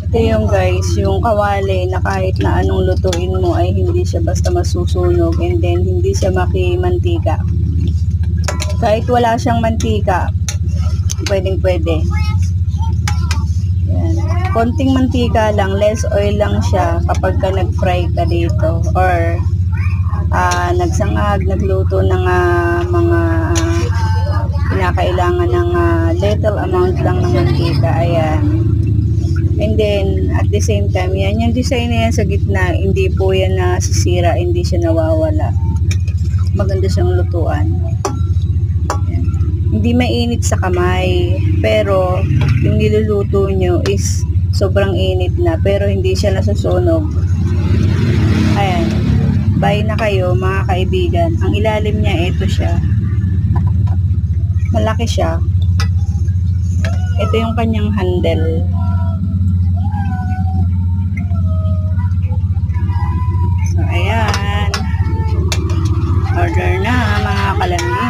Ito yung guys, yung kawali na kahit na anong lutuin mo ay hindi siya basta masusunog, and then hindi siya makimantika. Kahit wala siyang mantika, pwedeng pwede. Yan. Konting mantika lang, less oil lang siya kapag ka nag-fry ka dito or nagsangag, nagluto ng mga kinakailangan ng little amount lang ng mantika. Ayan. And then, at the same time, yan yung design na yan sa gitna, hindi po yan nasisira, hindi siya nawawala. Maganda siyang lutuan. Yan. Hindi mainit sa kamay, pero yung niluluto nyo is sobrang init na, pero hindi siya nasusunog. Ayan. Bye na kayo, mga kaibigan. Ang ilalim niya, ito siya. Malaki siya. Ito yung kanyang handle. So, ayan. Order na, mga kalamini.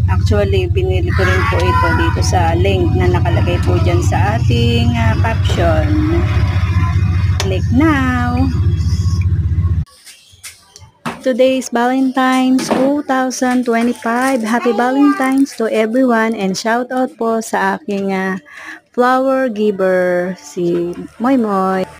Actually, binili ko rin po ito dito sa link na nakalagay po dyan sa ating caption. Click now. Today is Valentine's 2025. Happy Valentine's to everyone, and shout out po sa aking flower giver, si Moy Moy.